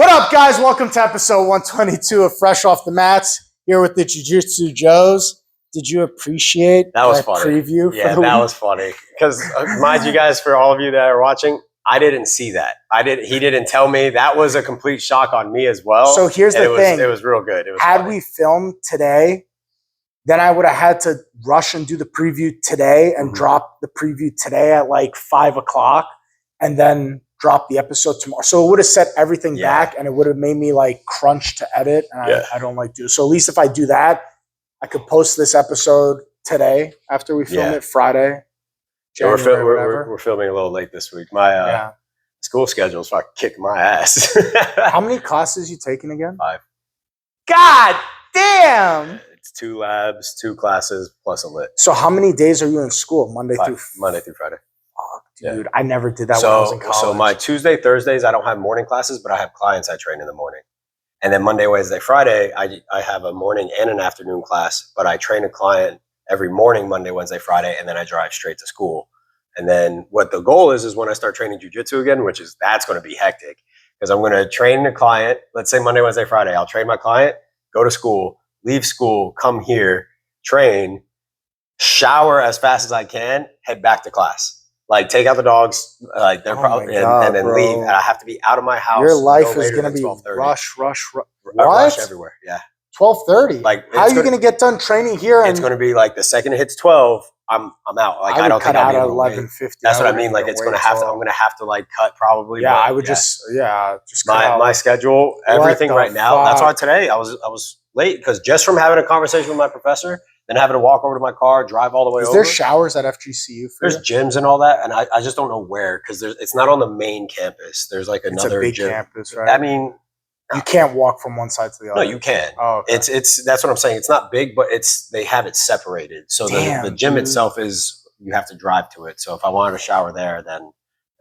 What up, guys? Welcome to episode 122 of Fresh Off the Mats. Here with the Jiu-Jitsu Joes. Did you appreciate that was funny. Preview? Yeah, that was funny. Because mind you guys, for all of you that are watching, I didn't see that. He didn't tell me. That was a complete shock on me as well. So here's the thing. It was real good. It was had funny. we filmed today, then I would have had to rush and do the preview today and drop the preview today at like 5 o'clock and then drop the episode tomorrow. So it would have set everything back and it would have made me like crunch to edit. And I don't like do. So at least if I do that, I could post this episode today after we film it Friday. We're filming a little late this week. My school schedule's fucking kicking my ass. How many classes you taking again? 5. God damn! It's 2 labs, 2 classes, plus a lit. So how many days are you in school? Monday through Friday. Fuck, dude. I never did that when I was in college. So my Tuesday, Thursdays, I don't have morning classes, but I have clients I train in the morning. And then Monday, Wednesday, Friday, I have a morning and an afternoon class, but I train a client every morning, Monday, Wednesday, Friday, and then I drive straight to school. And then what the goal is when I start training jiu-jitsu again, that's going to be hectic because I'm going to train a client. Let's say Monday, Wednesday, Friday, I'll train my client, go to school, leave school, come here, train, shower as fast as I can, head back to class. Like take out the dogs, like they're probably, and then leave. And I have to be out of my house. Your life is going to be rush. Rush everywhere. Yeah. 12:30. Like how are you going to get done training here? It's going to be like the second it hits 12, I'm out. Like I don't think I'll be able to 11:50. That's what I mean. Like it's going to have to. I'm going to have to like cut probably. Yeah, I would just cut my schedule, everything right now. That's why today I was late because just from having a conversation with my professor, then having to walk over to my car, drive all the way over. Is there showers at FGCU? There's gyms and all that, and I just don't know where because it's not on the main campus. There's like another big gym. campus, right? I mean. You can't walk from one side to the other. No, you can. Oh, okay. It's that's what I'm saying. It's not big, but they have it separated. So the gym itself is you have to drive to it. So if I wanted to shower there, then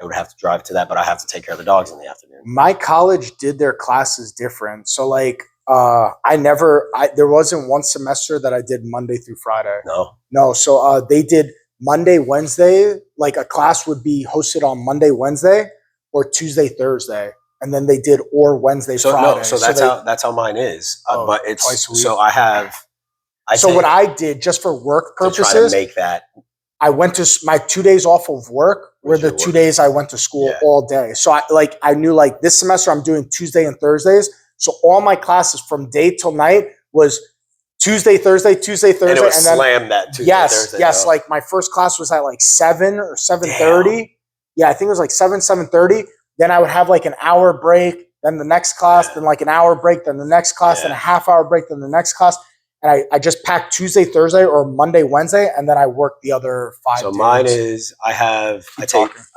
I would have to drive to that. But I have to take care of the dogs in the afternoon. My college did their classes different. So like there wasn't one semester that I did Monday through Friday. No. So they did Monday, Wednesday. Like a class would be hosted on Monday, Wednesday, or Tuesday, Thursday. And then they did Wednesday, Friday. No, so that's how mine is. But it's twice a week. So I have. What I did just for work purposes, to try to make that. I went to my 2 days off of work were the 2 days I went to school all day. So I knew like this semester I'm doing Tuesday and Thursdays. So all my classes from day till night was Tuesday, Thursday, and then slam that Tuesday, Thursday. Yes. Like my first class was at like 7 or 7:30. Yeah, I think it was like 7:30. Then I would have like an hour break, then the next class, then like an hour break, then the next class, then a half hour break, then the next class. And I just packed Tuesday, Thursday, or Monday, Wednesday, and then I worked the other 5 days. So mine is I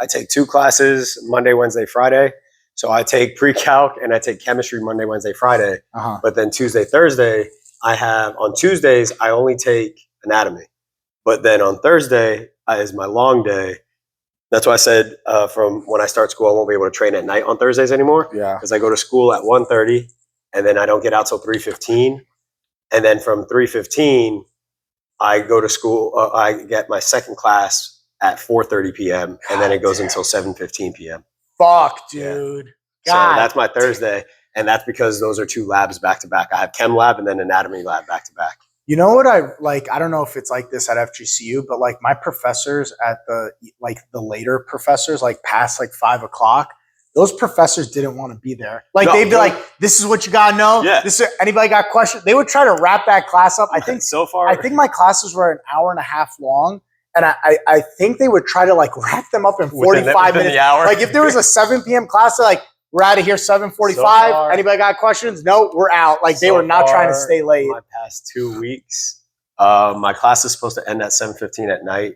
take 2 classes Monday, Wednesday, Friday. So I take pre-calc and I take chemistry Monday, Wednesday, Friday. But then Tuesday, Thursday, on Tuesdays I only take anatomy. But then on Thursday is my long day. That's why I said from when I start school, I won't be able to train at night on Thursdays anymore. Yeah. Because I go to school at 1:30 and then I don't get out till 3:15. And then from 3:15, I go to school. I get my second class at 4:30 p.m. and then it goes until 7:15 p.m. Fuck, dude. So that's my Thursday. And that's because those are 2 labs back to back. I have chem lab and then anatomy lab back to back. You know what I like? I don't know if it's like this at FGCU, but like my professors at the later professors, like past like 5 o'clock, those professors didn't want to be there. Like they'd be like, "This is what you gotta know. Yeah. Anybody got questions?" They would try to wrap that class up. I think I think my classes were an hour and a half long, and I think they would try to like wrap them up in 45 minutes. The hour. Like if there was a 7 p.m. class, they're like, "We're out of here 7:45. Anybody got questions? No, we're out." Like they were not trying to stay late. My past 2 weeks, my class is supposed to end at 7:15 at night.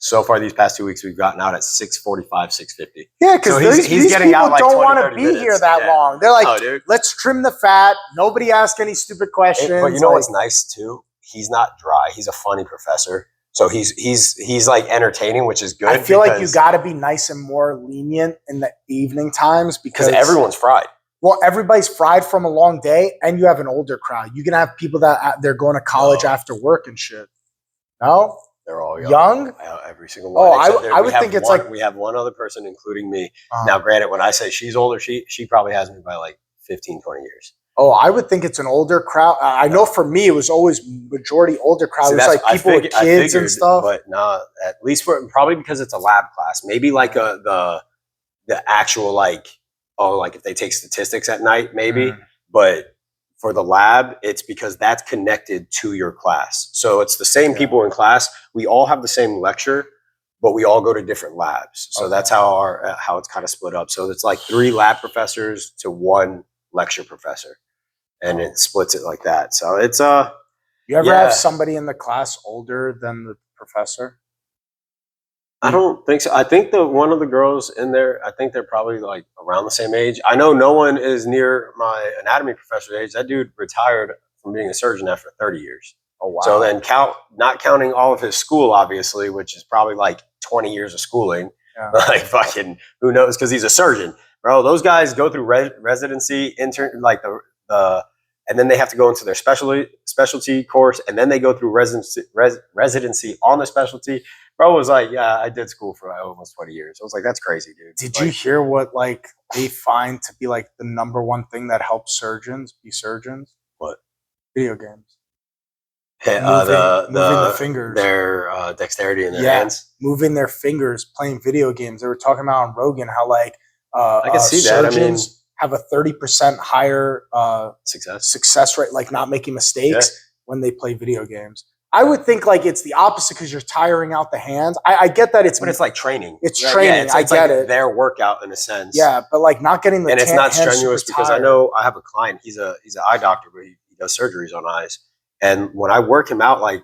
So far, these past 2 weeks, we've gotten out at 6:45, 6:50. Yeah, because these people out like don't 20, want to be here that long. They're like, let's trim the fat. Nobody ask any stupid questions. But you know what's nice too? He's not dry. He's a funny professor. So he's like entertaining, which is good. I feel like you got to be nice and more lenient in the evening times because everyone's fried. Well, everybody's fried from a long day, and you have an older crowd. You can have people that they're going to college after work and shit. No, they're all young. Every single one. I would think it's like we have one other person, including me. Now, granted, when I say she's older, she probably has me by like 15, 20 years. Oh, I would think it's an older crowd. I know for me, it was always majority older crowd. See, It was like people with kids and stuff. But not at least probably because it's a lab class. Maybe like the actual like if they take statistics at night, maybe. But for the lab, it's because that's connected to your class. So it's the same people in class. We all have the same lecture, but we all go to different labs. So that's how it's kind of split up. So it's like 3 lab professors to 1 lecture professor, and it splits it like that. So it's you ever have somebody in the class older than the professor? I don't think so. I think one of the girls in there, I think they're probably like around the same age. I know no one is near my anatomy professor's age. That dude retired from being a surgeon after 30 years. Oh wow. So then not counting all of his school, obviously, which is probably like 20 years of schooling. Like fucking who knows, because he's a surgeon. Bro, those guys go through residency, intern, like and then they have to go into their specialty course, and then they go through residency on the specialty. Bro was like, yeah, I did school for like almost 20 years. I was like, that's crazy, dude. Did you hear what like they find to be like the number one thing that helps surgeons be surgeons? What? Video games. Moving the fingers. Their dexterity in their hands. Moving their fingers, playing video games. They were talking about on Rogan how like I can see surgeons that. I mean, have a 30% higher success rate, like not making mistakes when they play video games. I would think like it's the opposite because you're tiring out the hands. I get that but it's like training. It's training. It's I get it. Their workout in a sense. Yeah, but like not getting the and it's not strenuous because I tired. know I have a client. He's an eye doctor, but he does surgeries on eyes. And when I work him out, like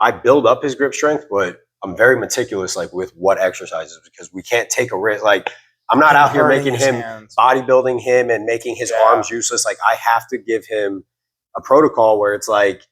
I build up his grip strength, but I'm very meticulous, like with what exercises, because we can't take a risk. Like I'm not out here making him bodybuilding him and making his arms useless. Like I have to give him a protocol where it's like,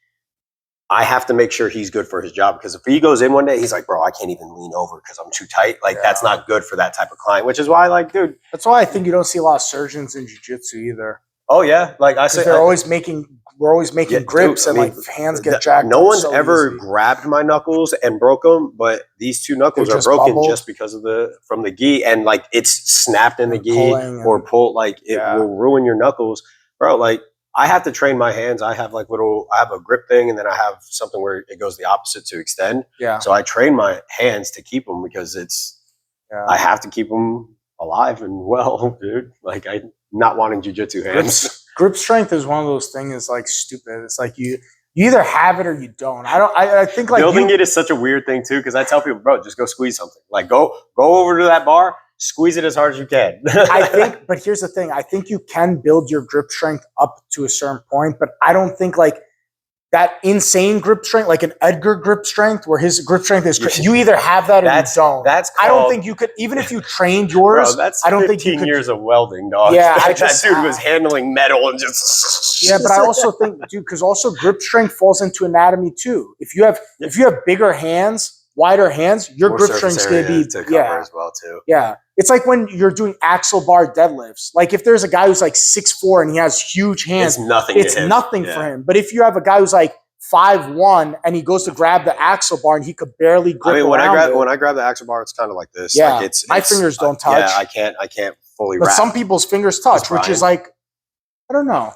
I have to make sure he's good for his job, because if he goes in one day, he's like, bro, I can't even lean over because I'm too tight. Like that's not good for that type of client, which is why, like, dude. That's why I think you don't see a lot of surgeons in jiu-jitsu either. Oh yeah, like I said, we're always making grips, dude, and like hands get jacked. No one's ever grabbed my knuckles and broke them, but these 2 knuckles are broken just because of from the gi, and like it's snapped in the gi or pulled. Like it will ruin your knuckles, bro. Like I have to train my hands. I have like I have a grip thing, and then I have something where it goes the opposite to extend. Yeah. So I train my hands to keep them because I have to keep them alive and well, dude. Like I'm not wanting jiu-jitsu hands. Grip strength is one of those things. It's like stupid. It's like you either have it or you don't. I think like building it is such a weird thing too, because I tell people, bro, just go squeeze something. Like go over to that bar, squeeze it as hard as you can. I think, but here's the thing. I think you can build your grip strength up to a certain point, but I don't think like that insane grip strength, like an Edgar grip strength, where his grip strength is crazy. You either have that or you don't. I don't think you could, even if you trained yours. Bro, that's I don't 15 think you could, years of welding, dog. Yeah, that dude was handling metal and just. Yeah, but I also think, dude, because also grip strength falls into anatomy too. If you have bigger hands, wider hands, your grip strength is going to be as well too. Yeah. It's like when you're doing axle bar deadlifts. Like if there's a guy who's like 6'4" and he has huge hands, it's nothing for him. But if you have a guy who's like 5'1" and he goes to grab the axle bar and he could barely grip. I mean, when I grab the axle bar, it's kind of like this. Yeah, like my fingers don't touch. Yeah, I can't fully. But some people's fingers touch, which is like, I don't know.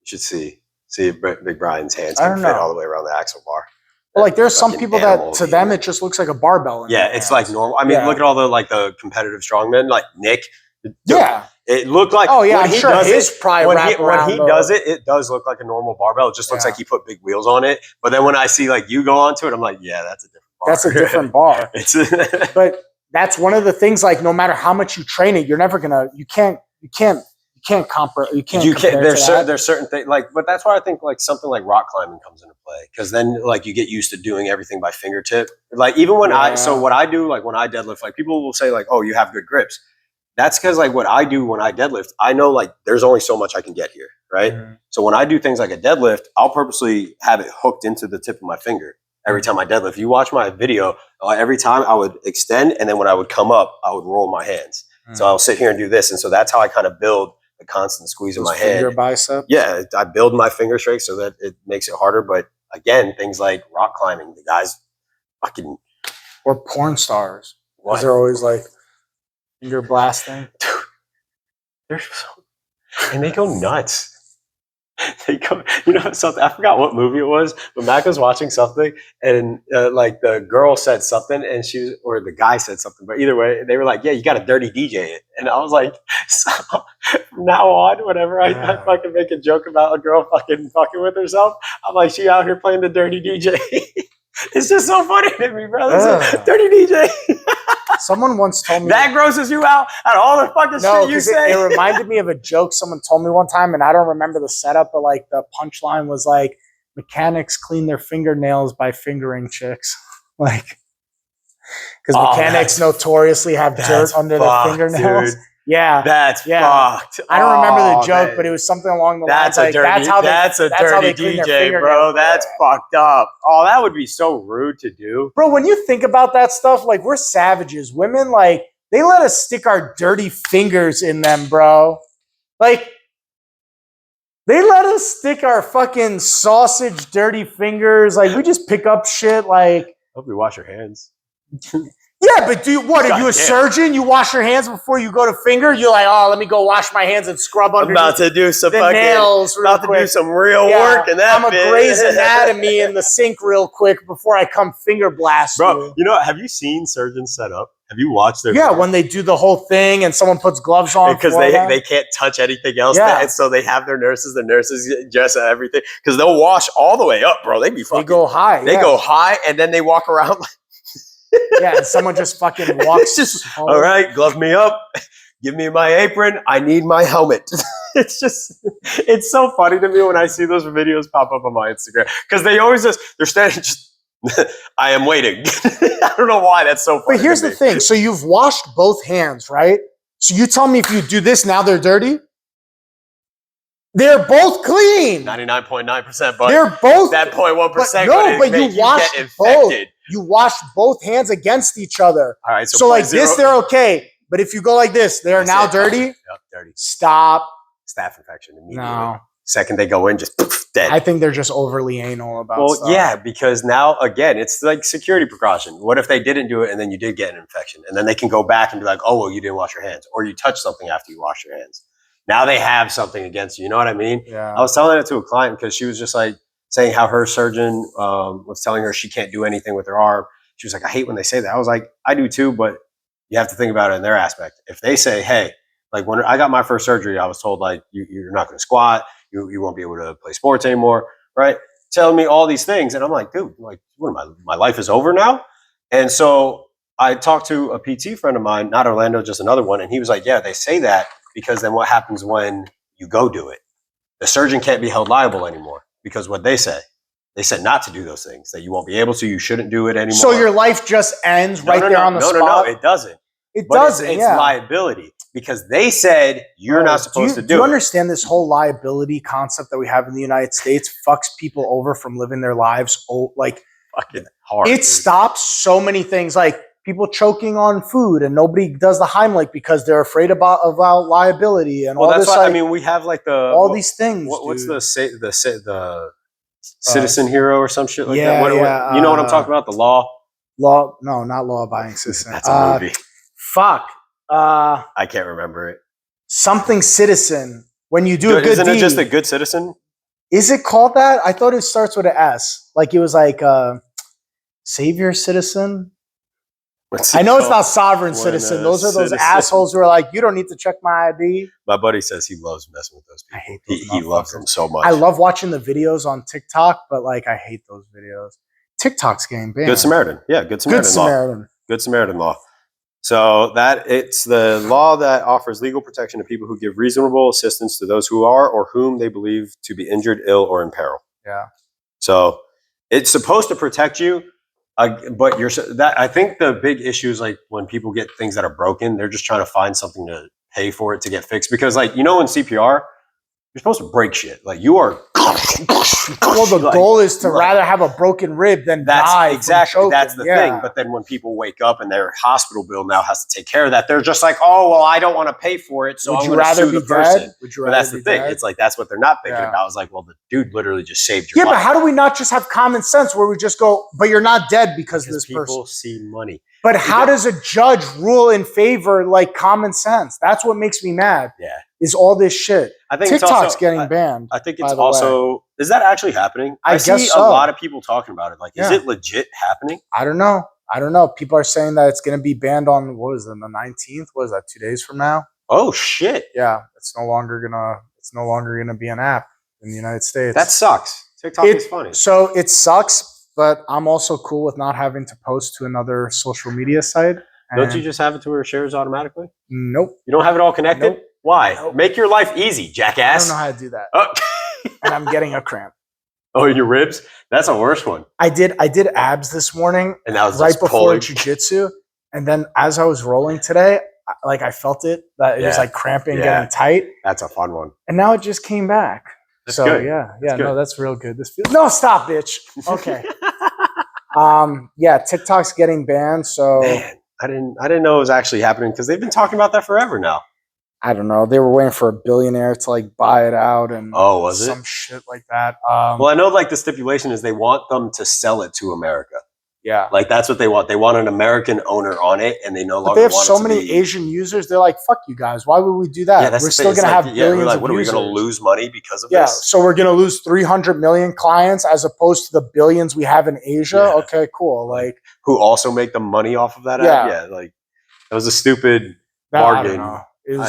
You should see Big Brian's hands can fit all the way around the axle bar. Well, like there's some people that to them it just looks like a barbell. It's like normal. I mean, look at all the competitive strongmen like Nick. Yeah, it looked like. Oh yeah, I'm sure his probably when he does it, it does look like a normal barbell. It just looks like he put big wheels on it. But then when I see like you go onto it, I'm like, yeah, that's a different bar. That's a different bar. But that's one of the things. Like, no matter how much you train it, you're never gonna. You can't compare. There's certain things like, but that's why I think like something like rock climbing comes into play, because then like you get used to doing everything by fingertip. Like even when what I do, like when I deadlift, like people will say like, oh, you have good grips. That's because like what I do when I deadlift, I know like there's only so much I can get here, right? Mm-hmm. So when I do things like a deadlift, I'll purposely have it hooked into the tip of my finger every time I deadlift. You watch my video, every time I would extend, and then when I would come up, I would roll my hands. Mm-hmm. So I'll sit here and do this, and so that's how I kind of build the constant squeeze in my hand. Finger bicep? Yeah, I build my finger strength so that it makes it harder. But again, things like rock climbing, the guys fucking... Or porn stars. Because they're always like finger blasting. Dude, and they go nuts. They go, you know, something. I forgot what movie it was, but Mac was watching something, and like the girl said something, and or the guy said something. But either way, they were like, "Yeah, you got to dirty DJ it." And I was like, so, from now on, whenever I fucking make a joke about a girl fucking with herself, I'm like, she out here playing the dirty DJ. It's just so funny to me, bro. Dirty DJ. Someone once told me that grosses you out out of all the fucking shit you say. It reminded me of a joke someone told me one time, and I don't remember the setup, but like the punchline was like, mechanics clean their fingernails by fingering chicks. Like, because mechanics notoriously have dirt under their fingernails. Dude. Yeah, that's fucked. I don't remember the joke, but it was something along the lines like, that's a dirty DJ, bro. That's fucked up. Oh, that would be so rude to do. Bro, when you think about that stuff, like, we're savages. Women, like, they let us stick our dirty fingers in them, bro. Like, they let us stick our fucking sausage dirty fingers. Like, we just pick up shit, like. Hope you wash your hands. Yeah, but are you a surgeon? You wash your hands before you go to finger? You're like, oh, let me go wash my hands and scrub under about to do some nails about to do some real work in that. I'm a Grey's Anatomy in the sink real quick before I come finger blast bro, you know, have you seen surgeons set up? Have you watched their videos? When they do the whole thing and someone puts gloves on. Because they can't touch anything else. Yeah. And so they have their nurses dress everything. Because they'll wash all the way up, bro. They go high. They go high and then they walk around like yeah, and someone just fucking walks. Just, all right, glove me up. Give me my apron. I need my helmet. It's so funny to me when I see those videos pop up on my Instagram. Because they always they're standing just, I am waiting. I don't know why that's so funny. But here's the thing. So you've washed both hands, right? So you tell me if you do this, now they're dirty? They're both clean. 99.9%, but they're both that 0.1%. No, but you washed both. You washed both hands against each other. All right, so like this, they're okay. But if you go like this, they're now dirty. Yep, dirty. Stop. Staph infection immediately. No. Second they go in, just dead. I think they're just overly anal about stuff. Well, yeah, because now, again, it's like security precaution. What if they didn't do it and then you did get an infection? And then they can go back and be like, oh, well, you didn't wash your hands. Or you touched something after you wash your hands. Now they have something against you. You know what I mean? Yeah. I was telling it to a client because she was just like saying how her surgeon was telling her she can't do anything with her arm. She was like, I hate when they say that. I was like, I do too, but you have to think about it in their aspect. If they say, hey, like when I got my first surgery, I was told like, you're not going to squat. You won't be able to play sports anymore, right? Telling me all these things. And I'm like, dude, like, what am my life is over now? And so I talked to a PT friend of mine, not Orlando, just another one. And he was like, yeah, they say that because then what happens when you go do it? The surgeon can't be held liable anymore because what they said not to do those things, that you won't be able to, you shouldn't do it anymore. So your life just ends on the spot? No, it doesn't. It doesn't, it's liability because they said you're not supposed to do it. Do you understand this whole liability concept that we have in the United States fucks people over from living their lives like fucking hard? It stops so many things, like people choking on food and nobody does the Heimlich because they're afraid about liability and all this. Why, I mean, we have like these things. What's the citizen hero or some shit like that? What, you know what I'm talking about? The law? No, not law-abiding citizen. That's a movie. Fuck. I can't remember it. Something citizen. When you do a good deed. Isn't it just a good citizen? Is it called that? I thought it starts with an S. Like it was like savior citizen. I know it's not sovereign citizen. Those are those assholes who are like, you don't need to check my ID. My buddy says he loves messing with those people. I hate those he loves them so much. I love watching the videos on TikTok, but like I hate those videos. TikTok's getting banned. Good Samaritan. Yeah, Good Samaritan law. Good Samaritan law. So it's the law that offers legal protection to people who give reasonable assistance to those who are or whom they believe to be injured, ill, or in peril. Yeah. So it's supposed to protect you, but I think the big issue is like when people get things that are broken, they're just trying to find something to pay for it to get fixed. Because like, you know, in CPR, you're supposed to break shit. Like you are. Well, the goal is to rather have a broken rib than die. Exactly. That's the thing. But then when people wake up and their hospital bill now has to take care of that, they're just like, oh, well, I don't want to pay for it. So I'm going to sue the person. But that's the thing. It's like, that's what they're not thinking about. I was like, well, the dude literally just saved your life. Yeah, but how do we not just have common sense where we just go, but you're not dead because of this person? People see money. But how does a judge rule in favor like common sense? That's what makes me mad. Yeah. is all this shit. I think TikTok's it's also, getting banned. I think by it's the also, is that actually happening? I see guess a so. lot of people talking about it. Like, is Yeah. it legit happening? I don't know. People are saying that it's going to be banned on, what is it, the 19th? What is that, 2 days from now? Oh shit. Yeah, it's no longer gonna be an app in the United States. That sucks. TikTok is funny. So it sucks, but I'm also cool with not having to post to another social media site. Don't you just have it to where it shares automatically? Nope. You don't have it all connected? Nope. Why? Nope. Make your life easy, I jackass. don't know how to do that. Oh. And I'm getting a cramp. Oh, in your ribs? That's a worse one. I did abs this morning And that was right just before pulling. jiu-jitsu. And then as I was rolling today, I felt it, that it was Yeah. like cramping, Yeah. getting tight. That's a fun one. And now it just came back. That's so good. yeah, That's no, good. that's real good. No, stop, bitch. Okay. Yeah, TikTok's getting banned, so Man, I didn't know it was actually happening because they've been talking about that forever now. I don't know. They were waiting for a billionaire to like buy it out and Oh, was it? some shit like that. Well, I know like the stipulation is they want them to sell it to America. Yeah. Like that's what they want. They want an American owner on it, and they no But longer they have want so it to many be, Asian users. They're like, "Fuck you guys! Why would we do that? Yeah, that's we're the still thing. It's gonna like, have yeah, billions we're like, of what are we users. going to lose money because of Yeah, this? so we're gonna lose 300 million clients as opposed to the billions we have in Asia. Yeah. Okay, cool. Like Who also make the money off of that Yeah. app? Yeah, like that was a stupid that, I bargain. don't know.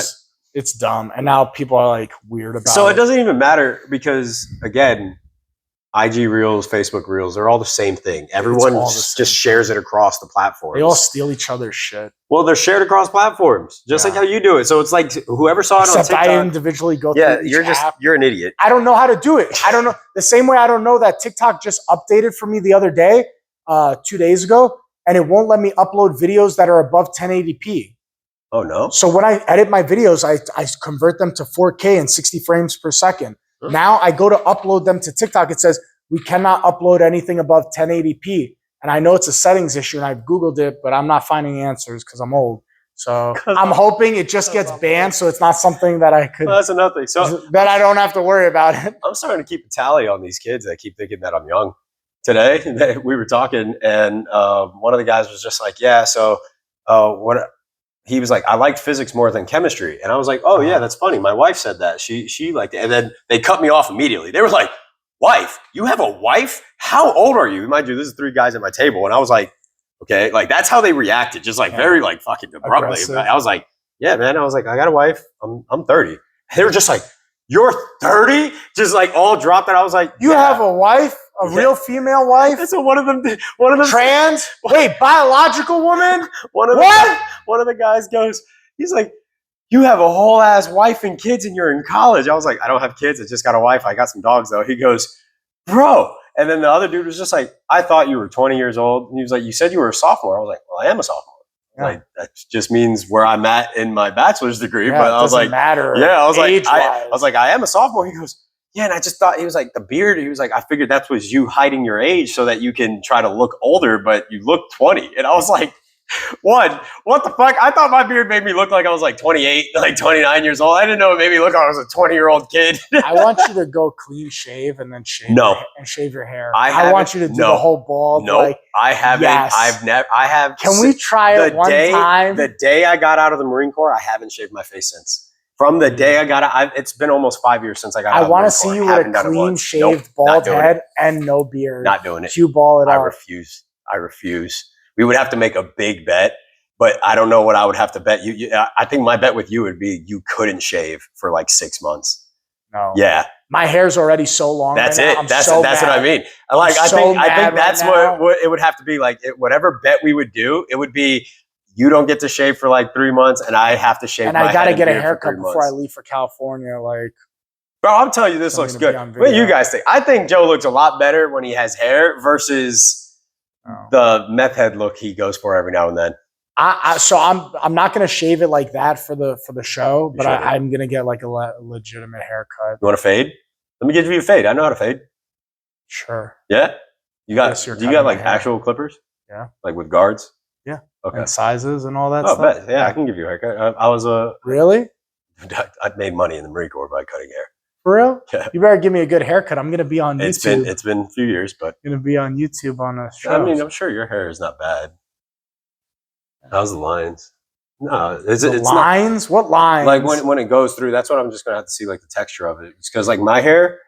It's dumb, and now people are like weird about So it. it doesn't even matter because again, IG Reels, Facebook Reels, they're all the same thing. Everyone all the same just shares it across the platforms. They all steal each other's shit. Well, they're shared across platforms, just like Yeah. how you do it. So it's like whoever saw it Except on I TikTok. individually go Yeah, through each you're app. an idiot. I don't know how to do it. I don't know. The same way I don't know that TikTok just updated for me the other day, 2 days ago, and it won't let me upload videos that are above 1080p. Oh no. So when I edit my videos, I convert them to 4K and 60 frames per second. Huh. Now I go to upload them to TikTok. It says, we cannot upload anything above 1080p. And I know it's a settings issue, and I've Googled it, but I'm not finding answers because I'm old. So I'm hoping it just gets banned, so it's not something that I could, Well, that's another thing. So that I don't have to worry about it. I'm starting to keep a tally on these kids that keep thinking that I'm young. Today we were talking, and one of the guys was just like, "Yeah, so what?" He was like, "I liked physics more than chemistry," and I was like, "Oh yeah, that's funny. My wife said that. She liked it." And then they cut me off immediately. They were like, "Wife? You have a wife? How old are you?" Mind you, this is 3 guys at my table, and I was like, "Okay," like that's how they reacted, just like very like fucking abruptly. Aggressive. I was like, "Yeah, man." I was like, "I got a wife. I'm 30." They were just like, "You're 30?" Just like all dropped, and I was like, You "Yeah." have a wife, a Yeah. real female wife, That's what one of them. trans. Wait, biological woman? One of the guys goes, he's like, "You have a whole ass wife and kids, and you're in college." I was like, "I don't have kids. I just got a wife. I got some dogs though." He goes, "Bro," and then the other dude was just like, "I thought you were 20 years old." And he was like, "You said you were a sophomore." I was like, "Well, I am a sophomore." Yeah. Like that just means where I'm at in my bachelor's degree. Yeah, but it I was doesn't like, matter. yeah, I was like, age-wise. I was like, I am a sophomore. He goes, "Yeah," and I just thought he was like the beard. He was like, "I figured that was you hiding your age so that you can try to look older, but you look 20." And I was like, "What the fuck?" I thought my beard made me look like I was like 28, like 29 years old. I didn't know it made me look like I was a 20-year-old kid. I want you to go clean shave and then shave No. shave your hair. I want you to do no. the whole bald. No, Like, I haven't. yes. I've never. I have. can we try it one time? The day I got out of the Marine Corps, I haven't shaved my face since. From the day I got out, it's been almost 5 years since I got out. I of the want Marine to see Corps. you Haven't with a done it clean once. shaved Nope, bald not doing it. head and no beard. Not doing it. You ball it I up. refuse. I refuse. We would have to make a big bet, but I don't know what I would have to bet you. I think my bet with you would be you couldn't shave for like 6 months. No. Yeah, My hair's already so long. that's right now. it. I'm That's so what I mad. mean. Like I'm so I mad think right that's now. what it would have to be. Like whatever bet we would do, it would be you don't get to shave for like 3 months, and I have to shave. And my I got to head get a and beard for haircut 3 before I months. leave for California. Like, Bro, I'm telling you, this I'm looks gonna be good. on What do you video. guys think? I think Joe looks a lot better when he has hair versus the meth head look he goes for every now and then. So I'm not gonna shave it like that for the show, but shouldn't. I'm gonna get like a legitimate haircut. You want to fade? Let me give you a fade. I know how to fade. Sure. Yeah. You got? Guess you're Do you cutting got my like hair. actual clippers? Yeah. Like with guards? Yeah. Okay. And sizes and all that Oh, stuff. bet. Yeah, I can give you a haircut. I was Really? I made money in the Marine Corps by cutting hair. For real? Yeah. You better give me a good haircut. I'm gonna be on YouTube. It's been a few years, but gonna be on YouTube on a show. I mean, I'm sure your hair is not bad. How's the lines? No, The it's not. lines? What lines? Like when it goes through, that's what I'm just gonna have to see, like the texture of it. Because like my hair,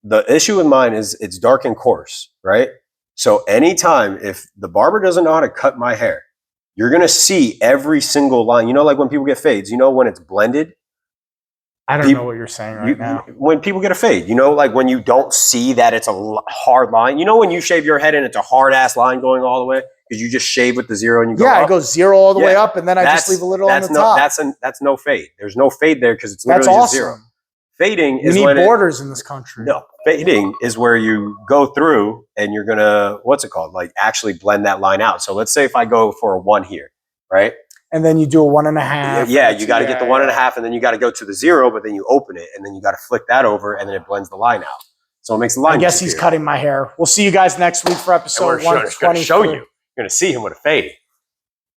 the issue with mine is it's dark and coarse, right? So anytime if the barber doesn't know how to cut my hair, you're gonna see every single line. You know, like when people get fades, you know, when it's blended. I don't people- know what you're saying right now. When people get a fade, you know, like when you don't see that it's a hard line. You know, when you shave your head and it's a hard ass line going all the way because you just shave with the zero and you go Yeah, up. I go 0 all the way Yeah, up, and then I just leave a little on the no, top. That's no fade. There's no fade there because it's That's literally awesome. just zero. Fading We is need when borders in this country. no, fading is where you go through and you're gonna what's it called? Like actually blend that line out. So let's say if I go for a 1 here, right? And then you do a 1.5. Yeah, you got to get the 1.5, and then you got to go to the 0, but then you open it, and then you got to flick that over, and then it blends the line out. So it makes the line. I guess he's disappear. cutting my hair. We'll see you guys next week for And episode we're gonna 120. show you. You're gonna see him with a fade.